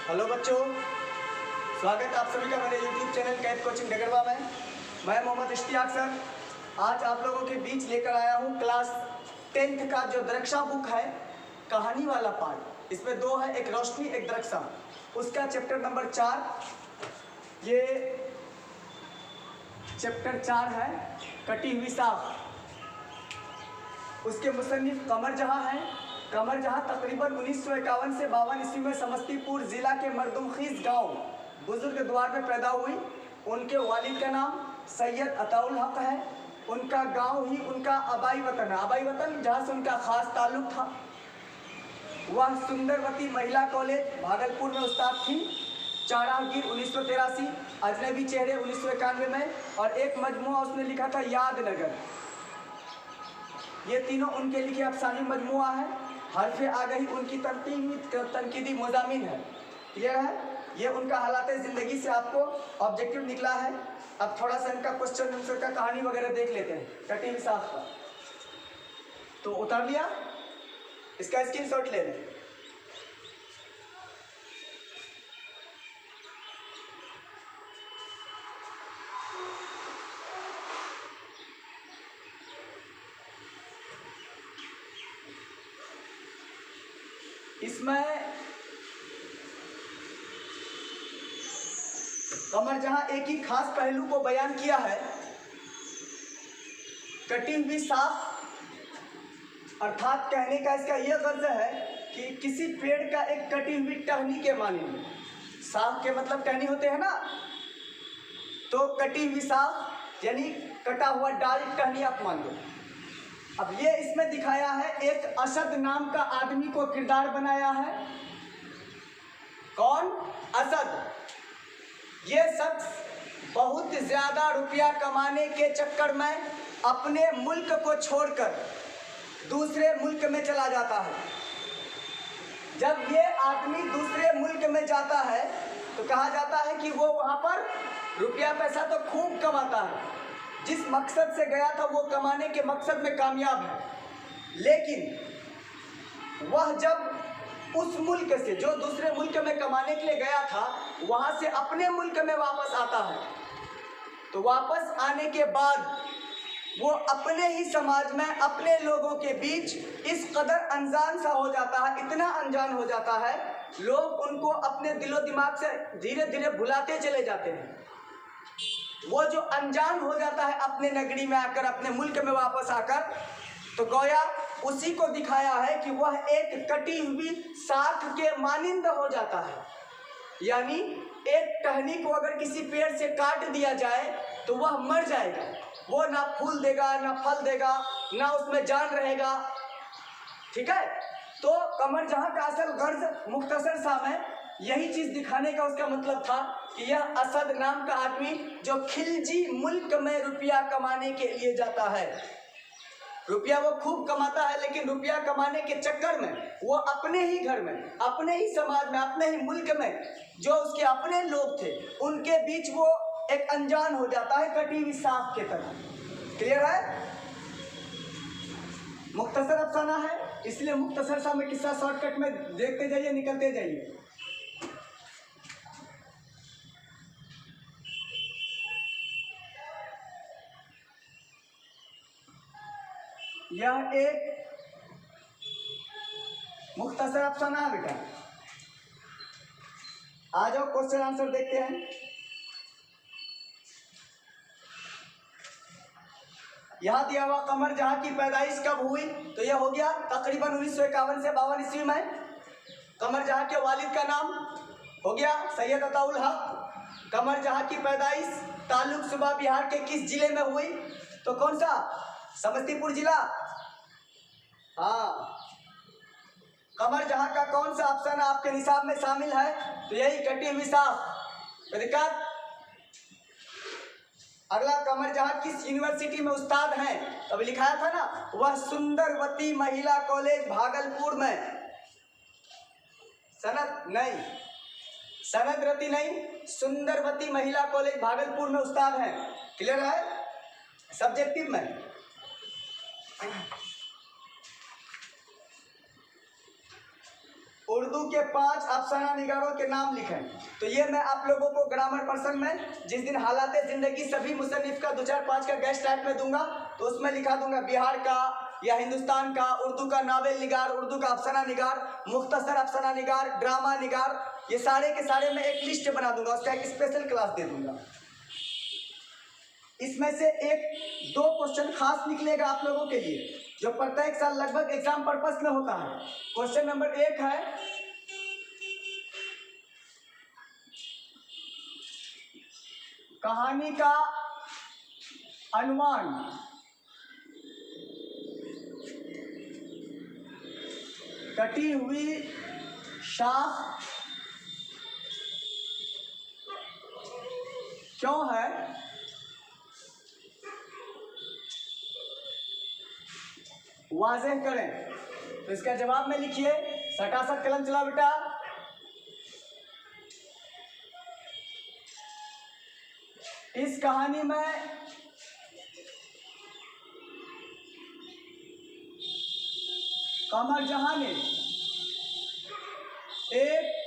Hello बच्चों, स्वागत है आप सभी का मेरे YouTube channel CAT coaching Dagarwa में। मैं मोहम्मद इश्तियाक सर आज आप लोगों के बीच लेकर आया हूँ क्लास 10th का जो दरक्षा बुक है, कहानी वाला पार्ट। इसमें दो है, एक रोशनी एक दरक्षा। उसका चैप्टर नंबर 4, ये चैप्टर 4 है कटी हुई साख। उसके मुसन्निफ कमर जहाँ हैं। कमर जहाँ तकरीबन 1951 से 52 ईस्वी में समस्तीपुर ज़िला के मरदुमखीस गांव बुजुर्ग द्वार में पैदा हुई। उनके वालिद का नाम सैयद अताउल हक है। उनका गांव ही उनका आबाई वतन है। आबाई वतन जहाँ से उनका ख़ास ताल्लुक़ था। वह सुंदरवती महिला कॉलेज भागलपुर में उस्ताद थी। चारागिर 1983, अजनबी चेहरे 1991 में, और एक मजमुआ उसने लिखा था यादनगर। ये तीनों उनके लिखे अफसानी मजमुआ है। हरफ आगही उनकी तनकीदी मज़ामीन है। क्लियर है? ये उनका हालात ज़िंदगी से आपको ऑब्जेक्टिव निकला है। अब थोड़ा सा इनका क्वेश्चन आंसर का कहानी वगैरह देख लेते हैं कटी हुई साख का। तो उतार लिया, इसका स्क्रीनशॉट ले लें। इसमें कमर जहां एक ही खास पहलू को बयान किया है। कटी हुई साख अर्थात कहने का इसका यह गर्ज है कि किसी पेड़ का एक कटी हुई टहनी के माने में। साख के मतलब टहनी होते हैं ना, तो कटी हुई साख यानी कटा हुआ डाल, टहनी आप मान लो। अब ये इसमें दिखाया है, एक असद नाम का आदमी को किरदार बनाया है। कौन? असद। ये शख्स बहुत ज़्यादा रुपया कमाने के चक्कर में अपने मुल्क को छोड़कर दूसरे मुल्क में चला जाता है। जब ये आदमी दूसरे मुल्क में जाता है तो कहा जाता है कि वो वहाँ पर रुपया पैसा तो खूब कमाता है। जिस मकसद से गया था वो कमाने के मकसद में कामयाब है। लेकिन वह जब उस मुल्क से, जो दूसरे मुल्क में कमाने के लिए गया था, वहाँ से अपने मुल्क में वापस आता है, तो वापस आने के बाद वो अपने ही समाज में, अपने लोगों के बीच इस कदर अनजान सा हो जाता है, इतना अनजान हो जाता है, लोग उनको अपने दिलो दिमाग से धीरे धीरे भुलाते चले जाते हैं। वो जो अनजान हो जाता है अपने नगरी में आकर, अपने मुल्क में वापस आकर, तो गोया उसी को दिखाया है कि वह एक कटी हुई साख के मानिंद हो जाता है। यानी एक टहनी को अगर किसी पेड़ से काट दिया जाए तो वह मर जाएगा। वो ना फूल देगा, ना फल देगा, ना उसमें जान रहेगा। ठीक है? तो कमर जहाँ का असल गर्ज मुख्तसर सा में यही चीज़ दिखाने का उसका मतलब था कि यह असद नाम का आदमी जो खिलजी मुल्क में रुपया कमाने के लिए जाता है, रुपया वो खूब कमाता है, लेकिन रुपया कमाने के चक्कर में वो अपने ही घर में, अपने ही समाज में, अपने ही मुल्क में जो उसके अपने लोग थे उनके बीच वो एक अनजान हो जाता है, कटी हुई साख के तरह। क्लियर है? मुख्तसर अफसाना है, इसलिए मुख्तसर सा में किस्सा शॉर्टकट में देखते जाइए, निकलते जाइए। यह एक मुख्तसर अफसाना है बेटा। आ जाओ क्वेश्चन आंसर देखते हैं। यहाँ दिया हुआ कमर जहाँ की पैदाइश कब हुई, तो यह हो गया तकरीबन 1951 से 52 ईस्वी में। कमर जहाँ के वालिद का नाम हो गया सैयद अताउल हक। कमर जहाँ की पैदाइश ताल्लुक सूबा बिहार के किस जिले में हुई, तो कौन सा? समस्तीपुर जिला। हाँ। कमर जहाँ का कौन सा अफसाना आपके निसाब में शामिल है, तो यही कटी हुई साख। दिक्कत? अगला, कमर जहाँ किस यूनिवर्सिटी में उस्ताद हैं, अभी लिखाया था ना, वह सुंदरवती महिला कॉलेज भागलपुर में। सनदरती नहीं, सुंदरवती महिला कॉलेज भागलपुर में उस्ताद हैं। क्लियर है? सब्जेक्टिव में उर्दू के 5 अफसाना निगारों के नाम लिखें। तो ये मैं आप लोगों को ग्रामर पर्सन में जिस दिन हालात ज़िंदगी सभी मुसन्निफ का 2-4-5 का गेस्ट टाइप में दूंगा, तो उसमें लिखा दूंगा बिहार का या हिंदुस्तान का उर्दू का नावल निगार, उर्दू का अफसाना निगार, मुख्तसर अफसाना निगार, ड्रामा निगार, ये सारे के सारे मैं एक लिस्ट बना दूंगा, उसका एक स्पेशल क्लास दे दूंगा। इसमें से 1-2 क्वेश्चन खास निकलेगा आप लोगों के लिए, जो प्रत्येक साल लगभग एग्जाम पर्पस में होता है। क्वेश्चन नंबर 1 है, कहानी का अनुमान कटी हुई शाख क्यों है? वाज़ेह करें। तो इसका जवाब में लिखिए, सटासट कलम चला बेटा। इस कहानी में कमर जहां ने एक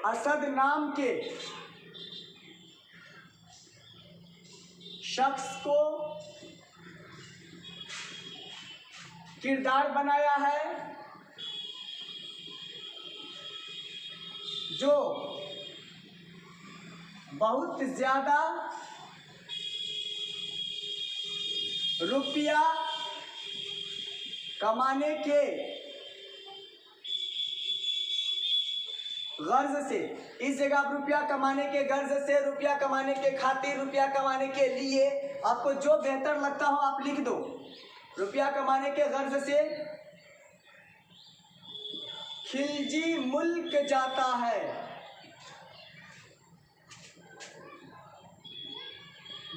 असद नाम के शख्स को किरदार बनाया है, जो बहुत ज्यादा रुपया कमाने के गर्ज से, इस जगह आप रुपया कमाने के गर्ज से, रुपया कमाने के खातिर, रुपया कमाने के लिए, आपको जो बेहतर लगता हो आप लिख दो। रुपया कमाने के गर्ज से खिलजी मुल्क जाता है,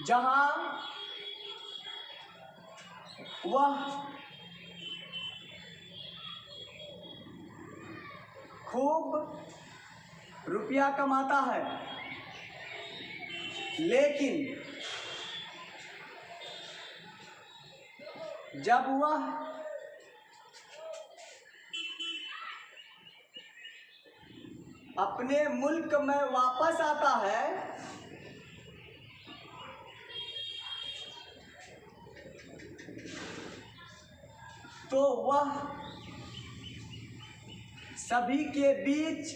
जहां वह खूब रुपया कमाता है, लेकिन जब वह अपने मुल्क में वापस आता है तो वह सभी के बीच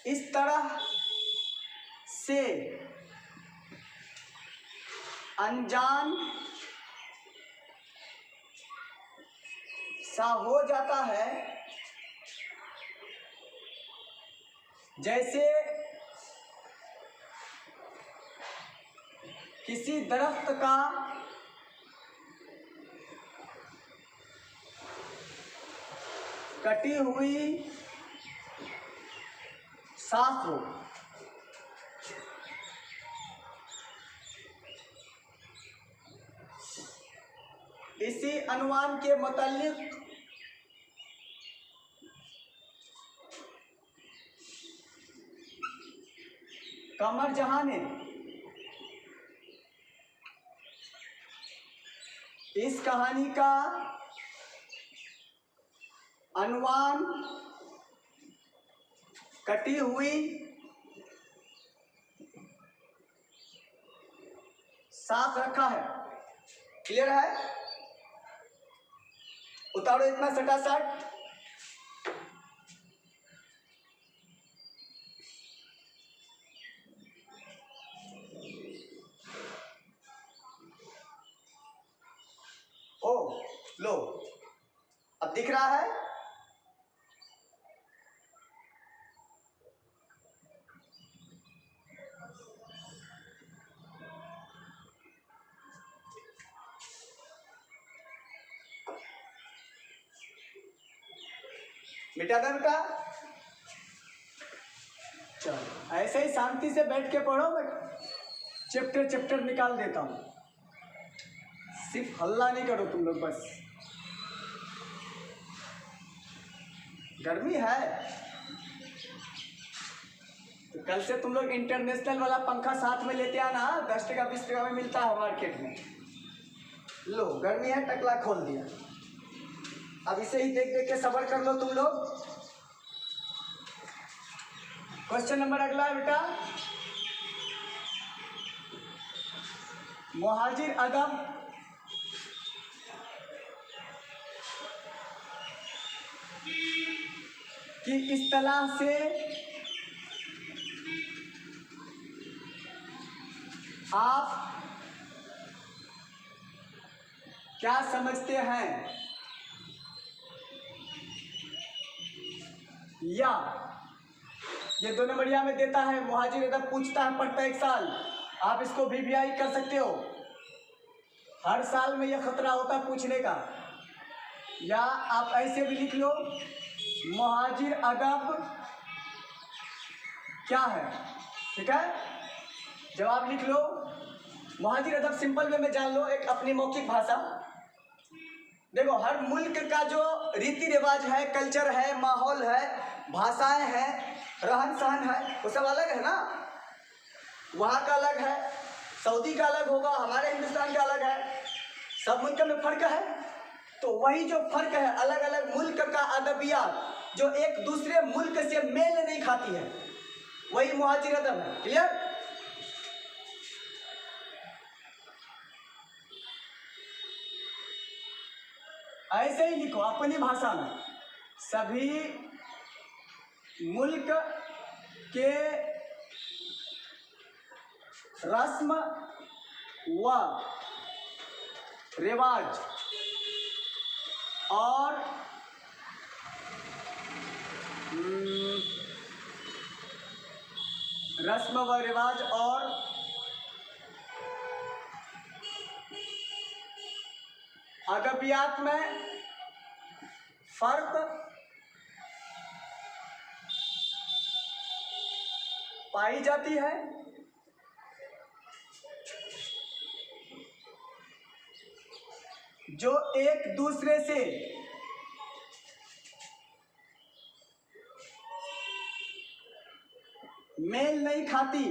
इस तरह से अनजान सा हो जाता है, जैसे किसी दरख्त का कटी हुई शाख हो। इसी अनुमान के मुतालिक कमर जहां ने इस कहानी का अनुमान कटी हुई साफ रखा है। क्लियर है? उतारो इतना सटासट। ओ लो, अब दिख रहा है? मिटा दे बेटा। चलो ऐसे ही शांति से बैठ के पढ़ो, मैं चैप्टर चैप्टर निकाल देता हूँ। सिर्फ हल्ला नहीं करो तुम लोग बस। गर्मी है। तो कल से तुम लोग इंटरनेशनल वाला पंखा साथ में लेते आना, 10 टका 20 टका में मिलता है मार्केट में। लो गर्मी है, टकला खोल दिया। अब इसे ही देख देख के सब्र कर लो तुम लोग। क्वेश्चन नंबर अगला है बेटा, मुहाजिर अदब की इस्तिलाह से आप क्या समझते हैं? या ये 2 नंबरिया में देता है, मुहाजिर अदब पूछता है पढ़ता 1 साल, आप इसको VVI कर सकते हो। हर साल में यह खतरा होता है पूछने का। या आप ऐसे भी लिख लो, मुहाजिर अदब क्या है, ठीक है। जवाब लिख लो। मुहाजिर अदब सिंपल वे में जान लो, एक अपनी मौखिक भाषा। देखो हर मुल्क का जो रीति रिवाज है, कल्चर है, माहौल है, भाषाएं हैं, रहन सहन है, वो सब अलग है ना। वहाँ का अलग है, सऊदी का अलग होगा, हमारे हिंदुस्तान का अलग है, सब मुल्क में फ़र्क है। तो वही जो फ़र्क है, अलग अलग मुल्क का अदबियात जो एक दूसरे मुल्क से मेल नहीं खाती है, वही मुहाजिर अदब है। क्लियर? ऐसे ही लिखो अपनी भाषा में, सभी मुल्क के रस्म व रिवाज और रस्म व रिवाज और अदबियात में फर्क पाई जाती है। जो एक दूसरे से मेल नहीं खाती,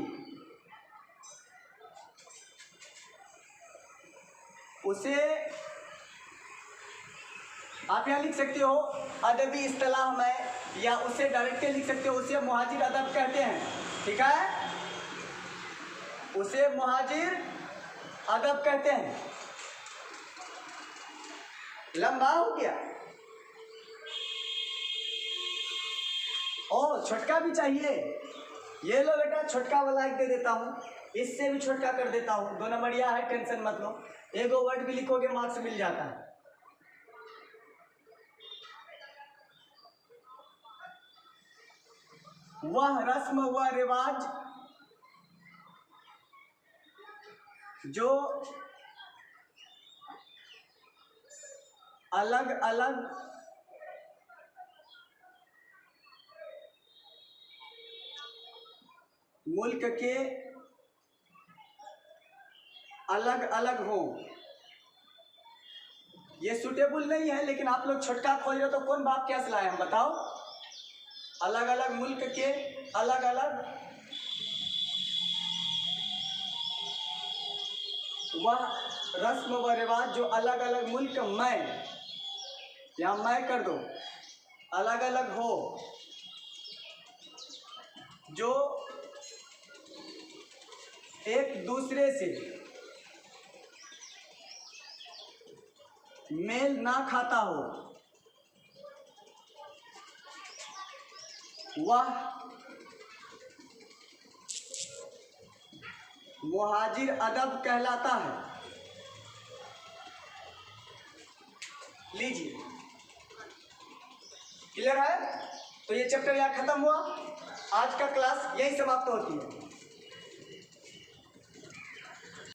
उसे आप यहाँ लिख सकते हो अदबी इस्तिलाह में, या उसे डायरेक्टली लिख सकते हो, उसे मुहाजिर अदब कहते हैं। ठीक है, उसे मुहाजिर अदब कहते हैं। लंबा हो गया। और छोटका भी चाहिए, ये लो बेटा, छोटका वाला एक दे देता हूँ, इससे भी छोटका कर देता हूँ। 2 नंबरिया है, टेंशन मत लो। एक वर्ड भी लिखोगे मार्क्स मिल जाता है। वह रस्म व रिवाज जो अलग अलग मुल्क के अलग अलग हो, ये सूटेबल नहीं है, लेकिन आप लोग छोटका खोज रहे हो तो कौन बाप क्या सलाह है बताओ। अलग अलग मुल्क के अलग अलग वह रस्म व रिवाज जो अलग अलग मुल्क में, या मैं कर दो, अलग अलग हो, जो एक दूसरे से मेल ना खाता हो, वह मुहाजिर अदब कहलाता है। लीजिए, क्लियर है? तो ये चैप्टर यहाँ खत्म हुआ। आज का क्लास यही समाप्त होती है।